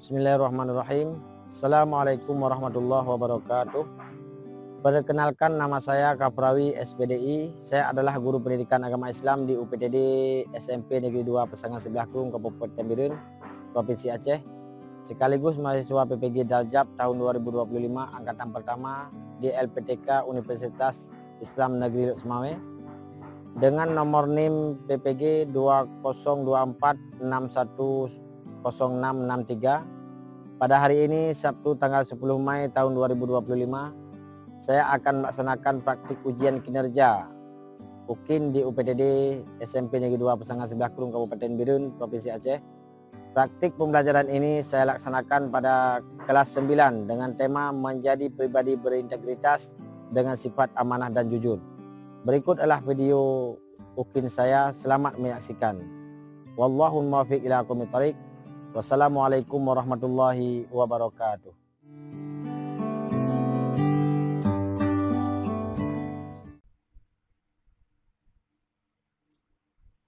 Bismillahirrahmanirrahim. Assalamualaikum warahmatullahi wabarakatuh. Perkenalkan, nama saya Kaprawi SPDI. Saya adalah guru pendidikan agama Islam di UPTD SMP Negeri 2 Pesangan Sebelah Kelung, Kabupaten Biren, Provinsi Aceh. Sekaligus mahasiswa PPG Daljab tahun 2025 angkatan pertama di LPTK Universitas Islam Negeri Lok Semawe dengan nomor NIM PPG 2024610663. Pada hari ini Sabtu tanggal 10 Mei tahun 2025, saya akan melaksanakan praktik ujian kinerja UKIN di UPTD SMP Negeri 2 Pesangan Sebelah Kelung, Kabupaten Biren, Provinsi Aceh. Praktik pembelajaran ini saya laksanakan pada kelas 9 dengan tema menjadi pribadi berintegritas dengan sifat amanah dan jujur. Berikut adalah video UKIN saya. Selamat menyaksikan. Wallahul muwaffiq ila aqwamit thoriq. Wassalamualaikum warahmatullahi wabarakatuh.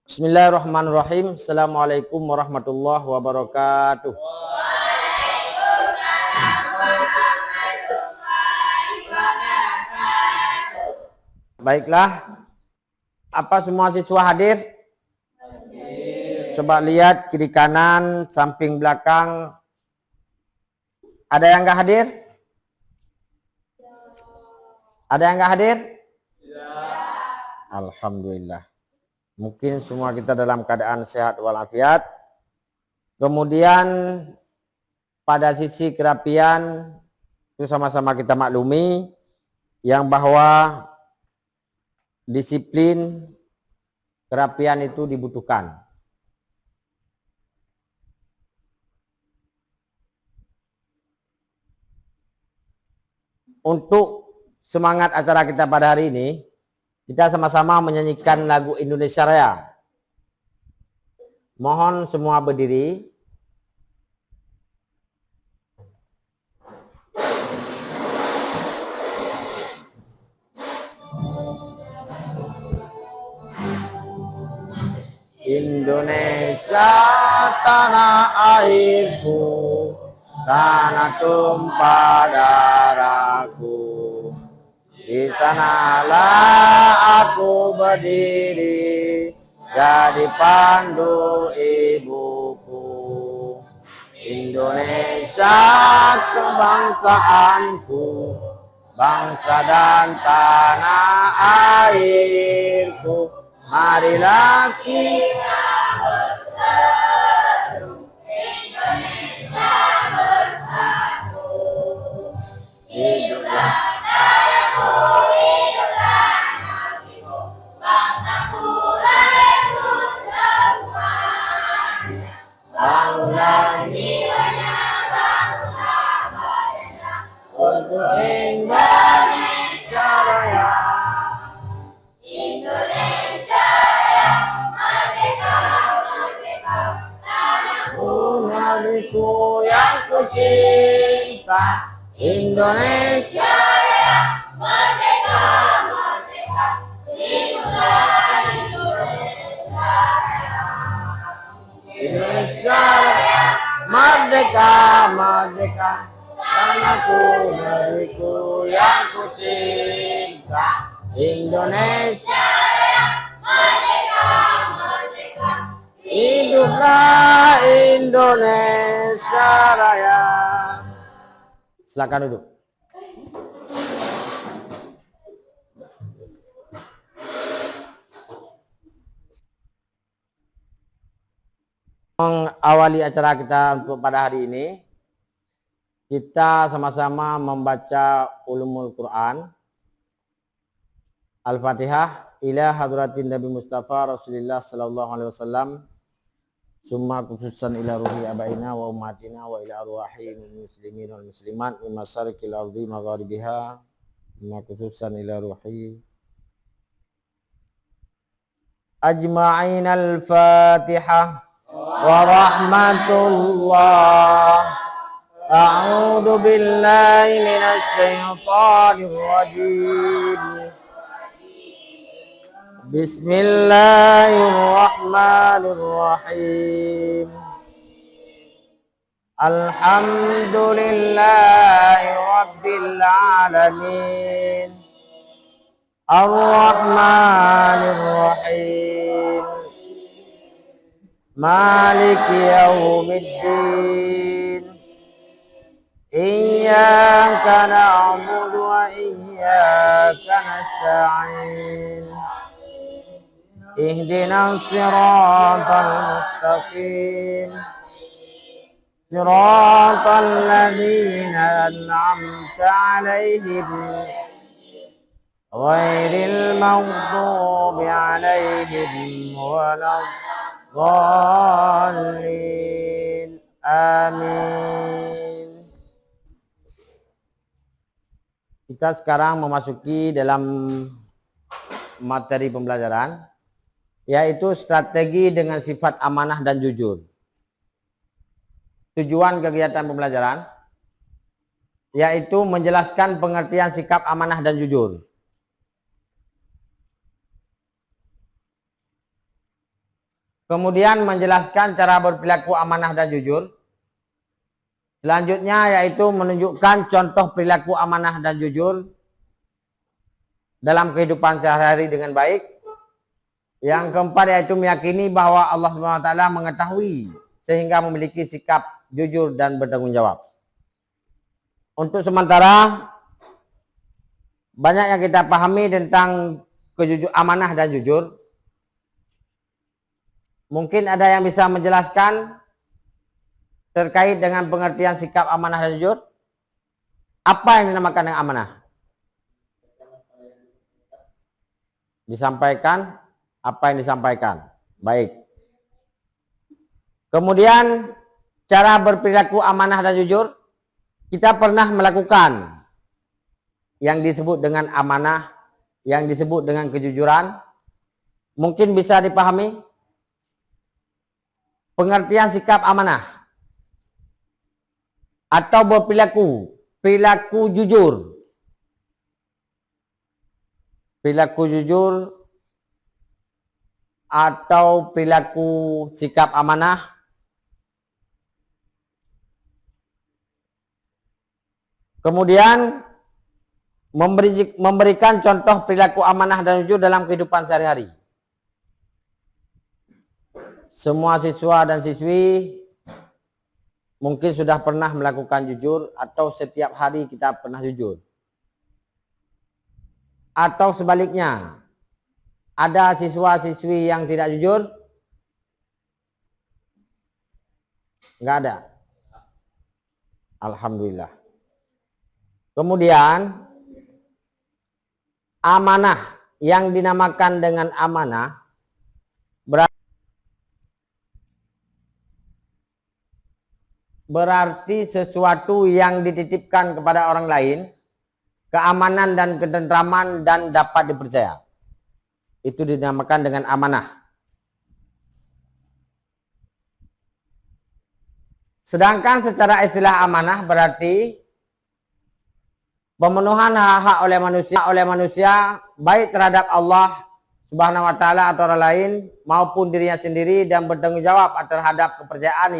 Bismillahirrahmanirrahim. Assalamualaikum warahmatullahi wabarakatuh. Baiklah, apa semua siswa hadir? Coba lihat kiri kanan, samping belakang. Ada yang nggak hadir? Ada yang nggak hadir? Ya. Alhamdulillah. Mungkin semua kita dalam keadaan sehat walafiat. Kemudian pada sisi kerapian itu sama-sama kita maklumi yang bahwa disiplin kerapian itu dibutuhkan. Untuk semangat acara kita pada hari ini, kita sama-sama menyanyikan lagu Indonesia Raya. Mohon semua berdiri. Indonesia tanah airku, tanah tumpah darahku. Di sanalah aku berdiri, jadi pandu ibuku. Indonesia kebangsaanku, bangsa dan tanah airku. Marilah kita bersatu, Indonesia bersatu. Hiduplah negaraku, hiduplah negeriku, bangsaku, rakyatku semuanya. Bangunlah jiwanya, bangunlah badannya, untuk Indonesia Raya. Indonesia Raya, merdeka, merdeka, tanahku, negeriku yang kucinta. Indonesia Raya, merdeka, merdeka, hiduplah Indonesia Raya. Indonesia Raya, merdeka, merdeka, tanahku, negeriku yang kucinta. Indonesia Raya, merdeka, merdeka, hiduplah Indonesia Raya. Silakan duduk. Mengawali acara kita untuk pada hari ini, kita sama-sama membaca ulumul Quran. Al-Fatihah ila hadratin Nabi Mustafa Rasulullah sallallahu alaihi wasallam. Summa khususan ila ruhi abaina wa ummatina wa ila arwahi muslimin wal muslimat min masyariqil ardi magharibiha. Summa khususan ila ruhi ajma'in. Al-Fatihah wa rahmatullah. A'udzu billahi minasy syaithanir rajim. Bismillahirrahmanirrahim. Alhamdulillahi Rabbil Alamin. Ar-Rahmanir Rahim. Maliki Yaumiddin. Iyyaka na'budu wa iyyaka nasta'in. Ihdinas siratal mustaqim. Siratal ladzina an'amta 'alaihim ghairil maghdubi 'alaihim waladdallin. Amin. Kita sekarang memasuki dalam materi pembelajaran, yaitu strategi dengan sifat amanah dan jujur. Tujuan kegiatan pembelajaran yaitu menjelaskan pengertian sikap amanah dan jujur. Kemudian menjelaskan cara berperilaku amanah dan jujur. Selanjutnya yaitu menunjukkan contoh perilaku amanah dan jujur dalam kehidupan sehari-hari dengan baik. Yang keempat yaitu meyakini bahwa Allah SWT mengetahui sehingga memiliki sikap jujur dan bertanggung jawab. Untuk sementara banyak yang kita pahami tentang amanah dan jujur. Mungkin ada yang bisa menjelaskan terkait dengan pengertian sikap amanah dan jujur. Apa yang dinamakan dengan amanah? Disampaikan apa yang disampaikan. Baik. Kemudian cara berperilaku amanah dan jujur, kita pernah melakukan yang disebut dengan amanah, yang disebut dengan kejujuran. Mungkin bisa dipahami pengertian sikap amanah atau perilaku jujur. Perilaku jujur atau perilaku sikap amanah kemudian memberikan contoh perilaku amanah dan jujur dalam kehidupan sehari-hari. Semua siswa dan siswi mungkin sudah pernah melakukan jujur atau setiap hari kita pernah jujur. Atau sebaliknya, ada siswa-siswi yang tidak jujur? Enggak ada. Alhamdulillah. Kemudian amanah yang dinamakan dengan amanah berarti sesuatu yang dititipkan kepada orang lain, keamanan dan ketentraman dan dapat dipercaya. Itu dinamakan dengan amanah. Sedangkan secara istilah amanah berarti pemenuhan hak-hak oleh manusia baik terhadap Allah Subhanahu wa taala atau orang lain maupun dirinya sendiri dan bertanggung jawab terhadap kepercayaan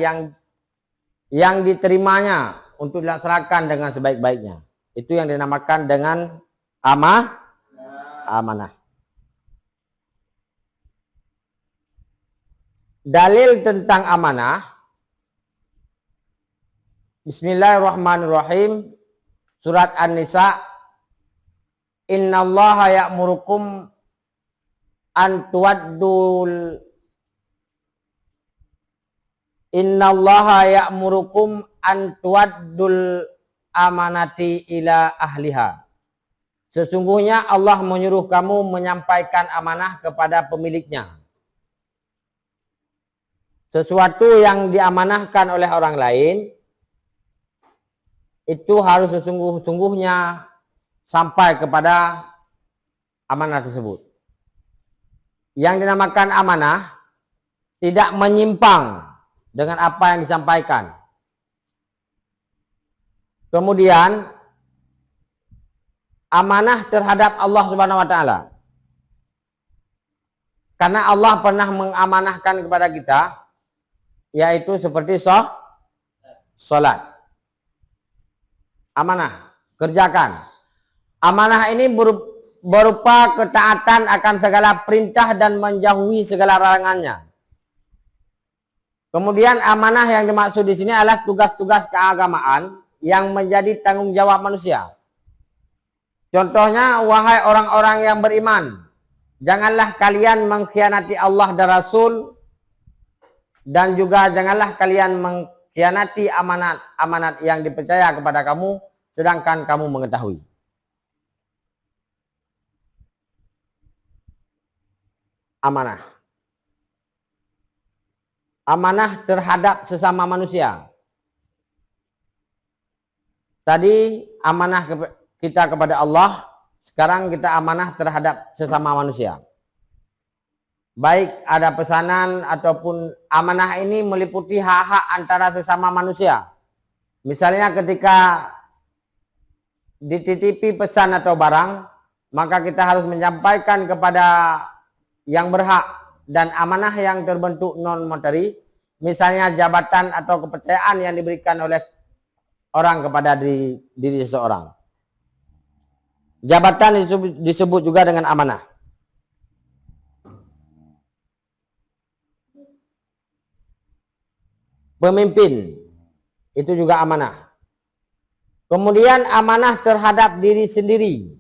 yang diterimanya untuk dilaksanakan dengan sebaik-baiknya. Itu yang dinamakan dengan amanah. Dalil tentang amanah. Bismillahirrahmanirrahim. Surat An-Nisa. Innallaha ya'murukum an tuwaddul amanati ila ahliha. Sesungguhnya Allah menyuruh kamu menyampaikan amanah kepada pemiliknya. Sesuatu yang diamanahkan oleh orang lain itu harus sesungguh-sungguhnya sampai kepada amanah tersebut. Yang dinamakan amanah tidak menyimpang dengan apa yang disampaikan. Kemudian amanah terhadap Allah Subhanahu wa taala. Karena Allah pernah mengamanahkan kepada kita, yaitu seperti sholat. Amanah, kerjakan. Amanah ini berupa ketaatan akan segala perintah dan menjauhi segala larangannya. Kemudian amanah yang dimaksud di sini adalah tugas-tugas keagamaan yang menjadi tanggung jawab manusia. Contohnya, wahai orang-orang yang beriman, janganlah kalian mengkhianati Allah dan Rasul, dan juga janganlah kalian mengkhianati amanat-amanat yang dipercaya kepada kamu, sedangkan kamu mengetahui. Amanah. Amanah terhadap sesama manusia. Tadi amanah kita kepada Allah, sekarang kita amanah terhadap sesama manusia. Baik ada pesanan ataupun amanah ini meliputi hak-hak antara sesama manusia. Misalnya ketika dititipi pesan atau barang, maka kita harus menyampaikan kepada yang berhak, dan amanah yang terbentuk non materi, misalnya jabatan atau kepercayaan yang diberikan oleh orang kepada diri seseorang. Jabatan disebut juga dengan amanah. Pemimpin itu juga amanah. Kemudian amanah terhadap diri sendiri.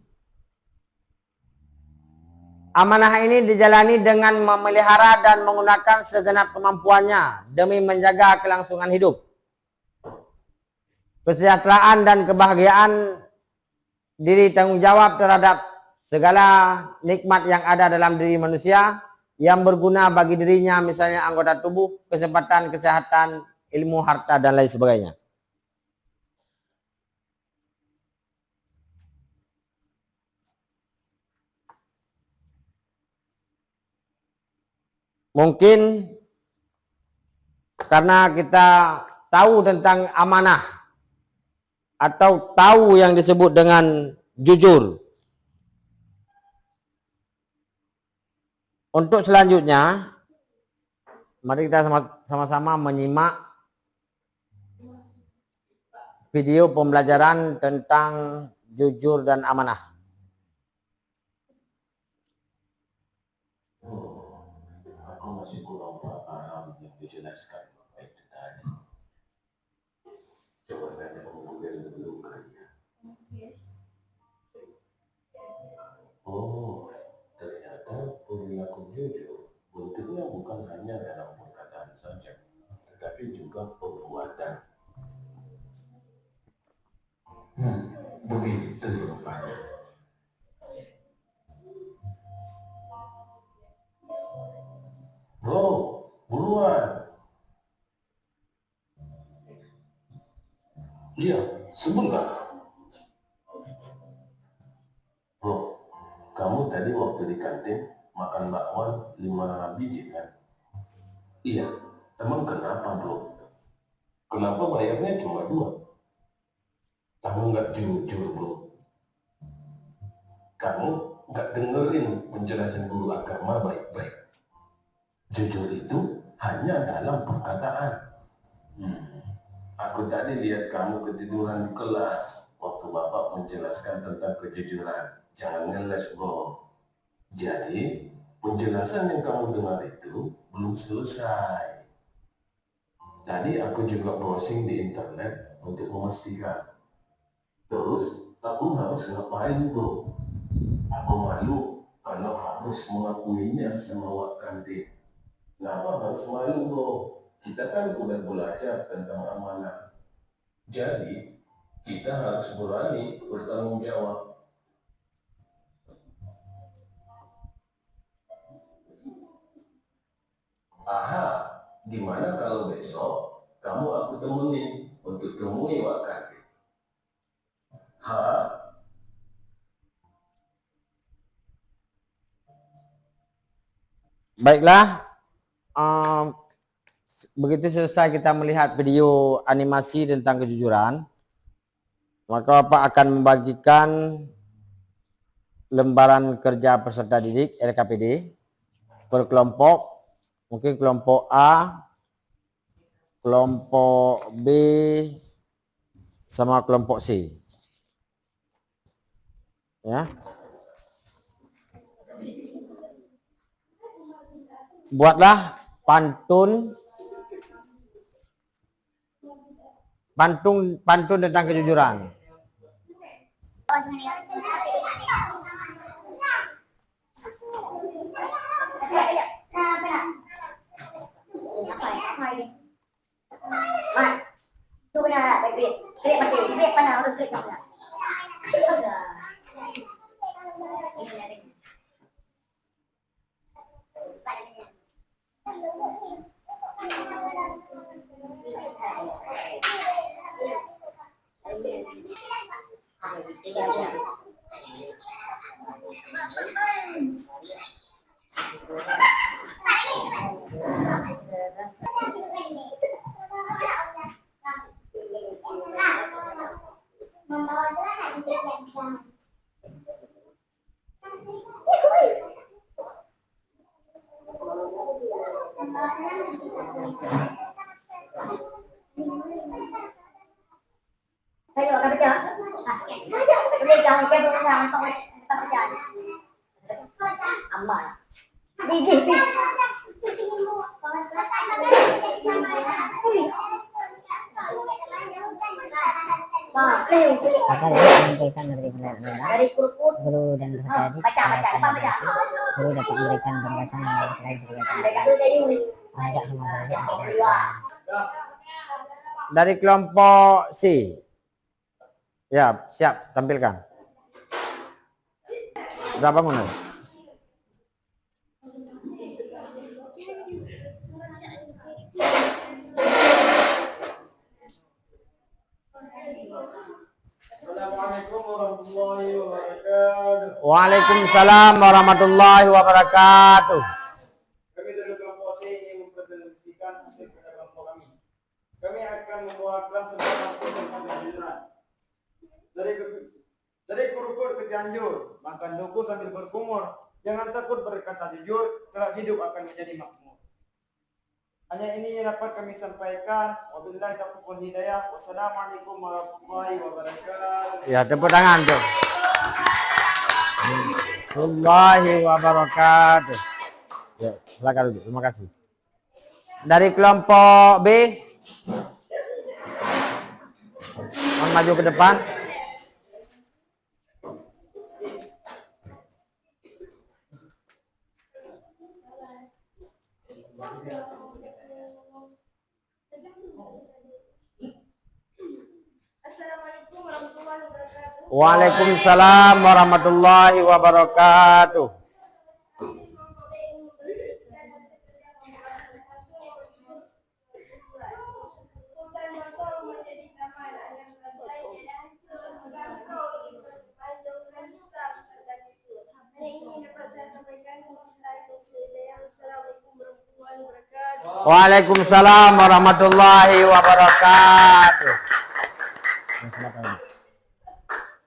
Amanah ini dijalani dengan memelihara dan menggunakan segenap kemampuannya demi menjaga kelangsungan hidup, kesejahteraan dan kebahagiaan diri, tanggung jawab terhadap segala nikmat yang ada dalam diri manusia yang berguna bagi dirinya, misalnya anggota tubuh, kesempatan, kesehatan, ilmu, harta, dan lain sebagainya. Mungkin karena kita tahu tentang amanah atau tahu yang disebut dengan jujur. Untuk selanjutnya, mari kita sama-sama menyimak video pembelajaran tentang jujur dan amanah. Aku masih kurang paham yang dijelaskan Bapak itu tadi. Coba tanya pengambil dulu kali ya. Oh, ternyata perilaku jujur bentuknya bukan hanya dalam perkataan saja, tetapi juga perbuatan. Begitu rupanya. Bro, buruan. Iya, sebentar. Bro, kamu tadi waktu di kantin makan bakwan 5 biji kan? Iya, emang kenapa bro? Kenapa bayarnya cuma 2? Kamu nggak jujur bro. Kamu nggak dengerin penjelasan guru agama baik-baik. Jujur itu hanya dalam perkataan. Aku tadi lihat kamu ketiduran di kelas waktu Bapak menjelaskan tentang kejujuran. Jangan ngeles bro. Jadi penjelasan yang kamu dengar itu belum selesai. Tadi aku juga browsing di internet untuk memastikan. Terus aku harus ngapain bro? Aku malu karena harus mengakuinya sama Wak Kantin. Kenapa harus malu bro? Kita kan udah belajar tentang amanah. Jadi kita harus berani bertanggung jawab. Aha, gimana kalau besok kamu aku temenin untuk temui Wak Kantin? Baiklah, begitu selesai kita melihat video animasi tentang kejujuran, maka Bapak akan membagikan lembaran kerja peserta didik LKPD per kelompok. Mungkin kelompok A kelompok B sama kelompok C. Ya. Buatlah pantun tentang kejujuran. Maka menyampaikan dari guru dan peserta didik guru dapat memberikan penjelasan yang selain sebagai mengajak semua murid untuk Dari kelompok C. Ya, siap, tampilkan. Sudah bangun. Assalamualaikum warahmatullahi wabarakatuh. Waalaikumsalam warahmatullahi wabarakatuh. Kami dari kelompok C ingin mempresentasikan hasil kerja kelompok kami. Kami akan membawakan sebuah pantun tentang kejujuran. Dari kur-kur ke Cianjur, makan duku sambil berkumur. Jangan takut berkata jujur, kelak hidup akan menjadi makmur. Hanya ini yang dapat kami sampaikan. Wabillahi taufiq wal hidayah. Wassalamualaikum warahmatullahi wabarakatuh. Ya, tepuk tangan tuh. Warahmatullahi wabarakatuh. Ya, silakan duduk. Terima kasih. Dari kelompok B, mohon maju ke depan. Waalaikumsalam warahmatullahi wabarakatuh. Waalaikumsalam warahmatullahi wabarakatuh.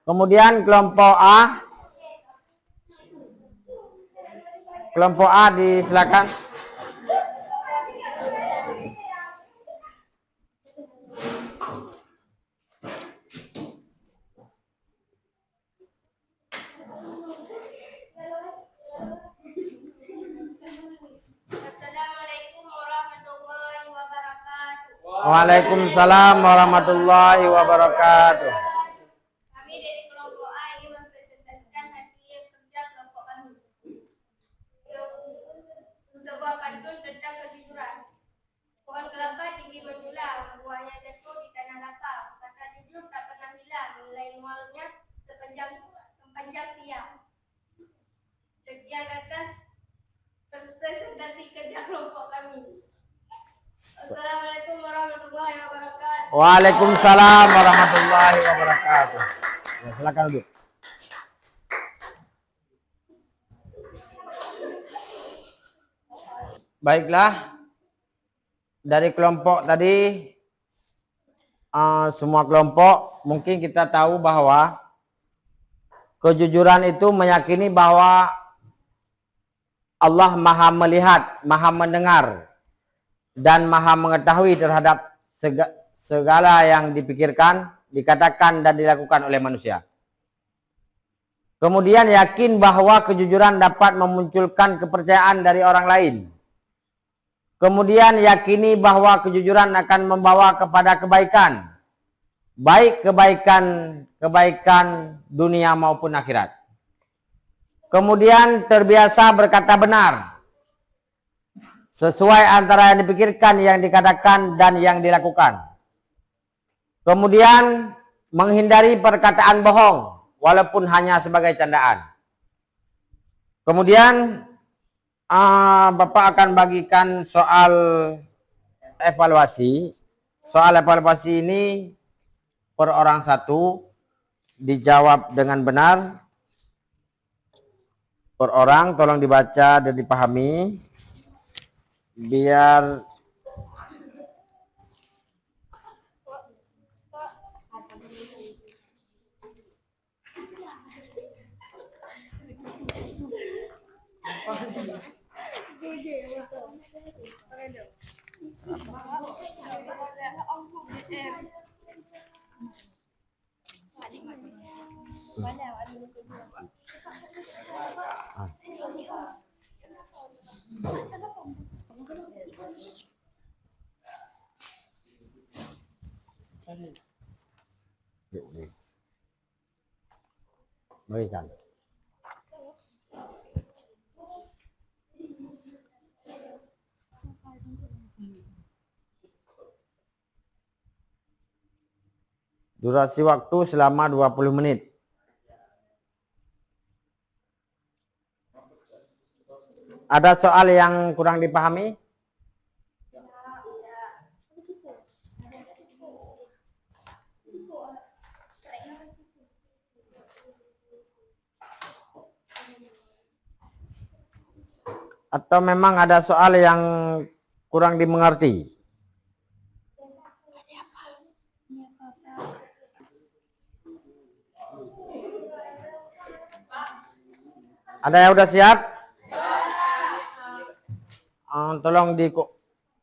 Kemudian kelompok A. Kelompok A disilakan. Assalamualaikum warahmatullahi wabarakatuh. Waalaikumsalam warahmatullahi wabarakatuh. Kami dari kelompok A ingin mempresentasikan hasil kerja kelompok kami. Sebuah pantun tentang kejujuran. Pohon kelapa tinggi menjulang, buahnya jatuh di tanah lapang. Kata jujur tak pernah hilang, nilai mualnya sepanjang tiang. Sekian atas presentasi kerja kelompok kami. Assalamualaikum warahmatullahi wabarakatuh. Waalaikumsalam warahmatullahi wabarakatuh. Ya, silakan duduk. Baiklah, dari kelompok tadi, semua kelompok mungkin kita tahu bahwa kejujuran itu meyakini bahwa Allah maha melihat, maha mendengar dan maha mengetahui terhadap segala yang dipikirkan, dikatakan, dan dilakukan oleh manusia. Kemudian yakin bahwa kejujuran dapat memunculkan kepercayaan dari orang lain. Kemudian yakini bahwa kejujuran akan membawa kepada kebaikan, baik kebaikan dunia maupun akhirat. Kemudian terbiasa berkata benar, sesuai antara yang dipikirkan, yang dikatakan, dan yang dilakukan. Kemudian menghindari perkataan bohong, walaupun hanya sebagai candaan. Kemudian Bapak akan bagikan soal evaluasi. Soal evaluasi ini per orang satu, dijawab dengan benar. Per orang, tolong dibaca dan dipahami. Biar berikan. Durasi waktu selama 20 menit. Ada soal yang kurang dipahami? Atau memang ada soal yang kurang dimengerti? Ada yang udah siap? Tolong di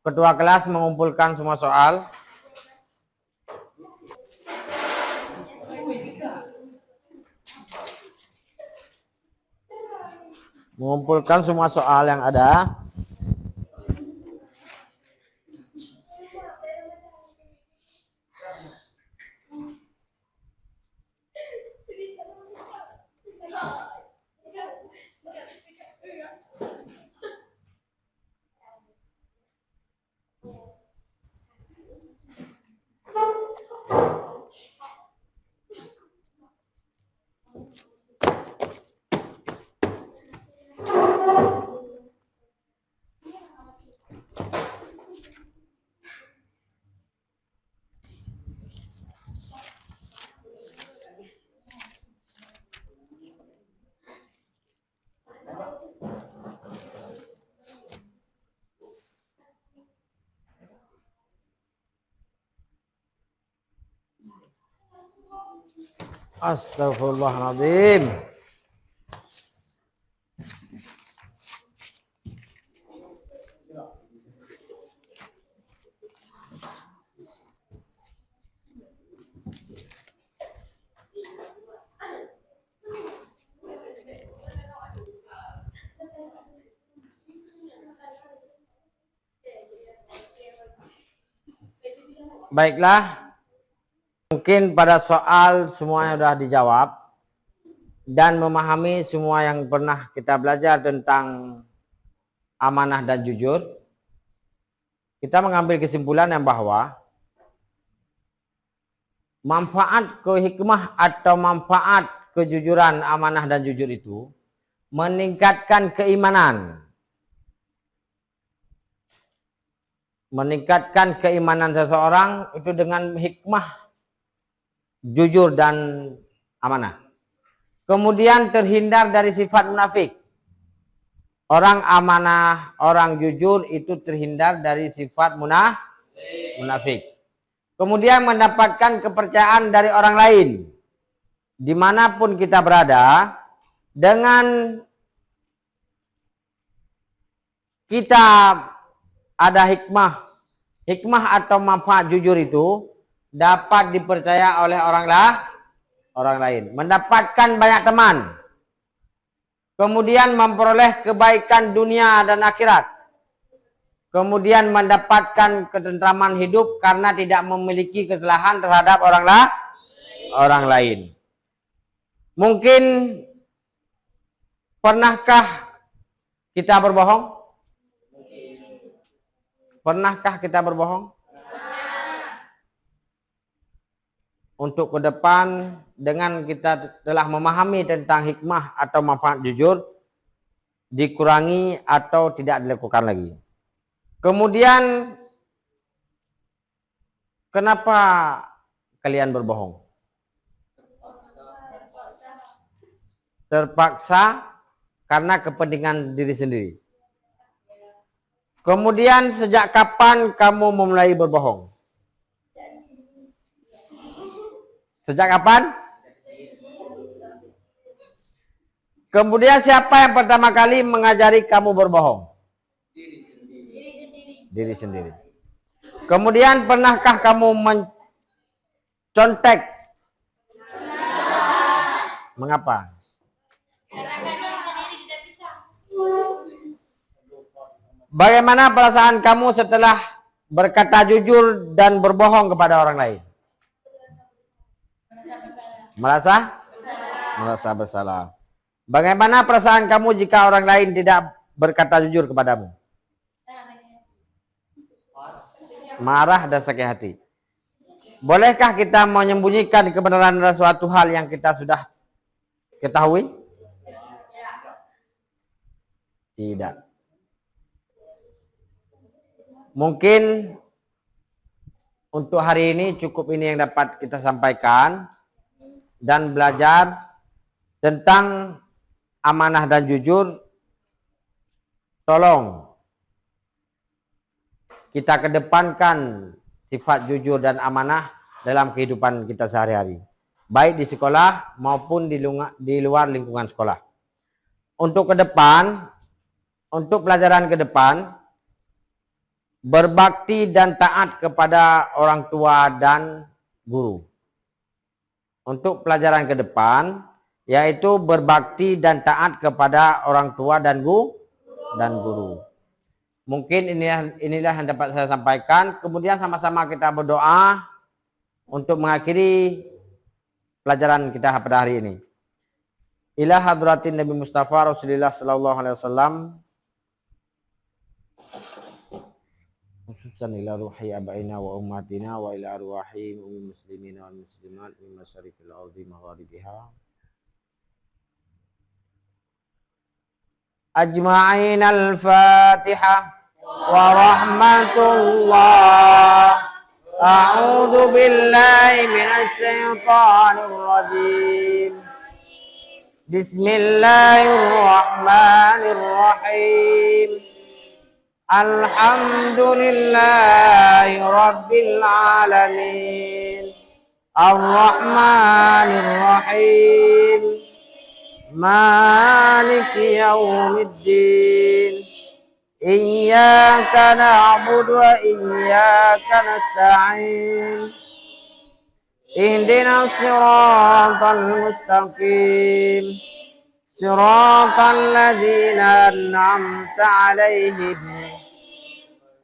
ketua kelas mengumpulkan semua soal. Mengumpulkan semua soal yang ada. Astagfirullahaladzim. Baiklah, mungkin pada soal semuanya sudah dijawab dan memahami semua yang pernah kita belajar tentang amanah dan jujur. Kita mengambil kesimpulan yang bahwa manfaat hikmah atau manfaat kejujuran, amanah dan jujur itu meningkatkan keimanan. Meningkatkan keimanan seseorang itu dengan hikmah, jujur dan amanah. Kemudian terhindar dari sifat munafik. Orang amanah, orang jujur itu terhindar dari sifat munafik. Kemudian mendapatkan kepercayaan dari orang lain. Dimanapun kita berada, dengan kita ada hikmah. Hikmah atau manfaat jujur itu dapat dipercaya oleh orang lain. Mendapatkan banyak teman. Kemudian memperoleh kebaikan dunia dan akhirat. Kemudian mendapatkan ketentraman hidup karena tidak memiliki kesalahan terhadap orang lain. Mungkin pernahkah kita berbohong? Pernahkah kita berbohong? Untuk ke depan, dengan kita telah memahami tentang hikmah atau manfaat jujur, dikurangi atau tidak dilakukan lagi. Kemudian, kenapa kalian berbohong? Terpaksa karena kepentingan diri sendiri. Kemudian, sejak kapan kamu memulai berbohong? Sejak kapan? Kemudian siapa yang pertama kali mengajari kamu berbohong? Diri sendiri. Kemudian pernahkah kamu mencontek? Mengapa? Bagaimana perasaan kamu setelah berkata jujur dan berbohong kepada orang lain? Merasa bersalah. Bagaimana perasaan kamu jika orang lain tidak berkata jujur kepadamu? Marah dan sakit hati. Bolehkah kita menyembunyikan kebenaran dari suatu hal yang kita sudah ketahui? Tidak. Mungkin untuk hari ini cukup ini yang dapat kita sampaikan dan belajar tentang amanah dan jujur. Tolong kita kedepankan sifat jujur dan amanah dalam kehidupan kita sehari-hari, baik di sekolah maupun di luar lingkungan sekolah. Untuk ke depan, untuk pelajaran ke depan, berbakti dan taat kepada orang tua dan guru. Untuk pelajaran ke depan, yaitu berbakti dan taat kepada orang tua dan guru. Mungkin inilah yang dapat saya sampaikan. Kemudian sama-sama kita berdoa untuk mengakhiri pelajaran kita pada hari ini. Ila hadratin Nabi Mustafa Rasulullah sallallahu alaihi wasallam, khususan ila ruhi abaina wa ummatina wa ila arwahi muslimin wal muslimat min masyariqil ardi magharibiha ajma'in. Al-Fatihah. Wa rahmatullah. A'udzu billahi minasy syaithanir rajim. Bismillahirrahmanirrahim. Alhamdulillahi rabbil alamin. Ar-Rahmanir Rahim. Maliki yaumiddin. Iyyaka na'budu wa iyyaka nasta'in. Ihdinas siratal mustaqim. Siratal ladzina an'amta 'alaihim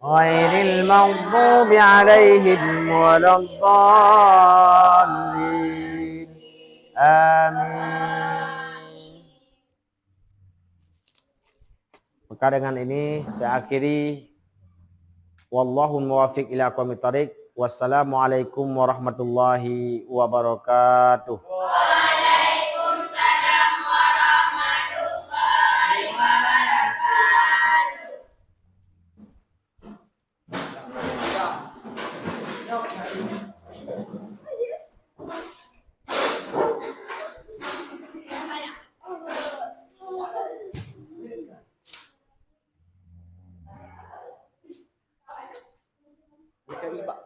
ghairil maghdubi 'alaihim waladdallin. Amin. Maka dengan ini saya akhiri. Wallahu muwaffiq ila aqwamit thoriq. Wassalamualaikum warahmatullahi wabarakatuh. Waalaikumsalam warahmatullahi wabarakatuh. Iba.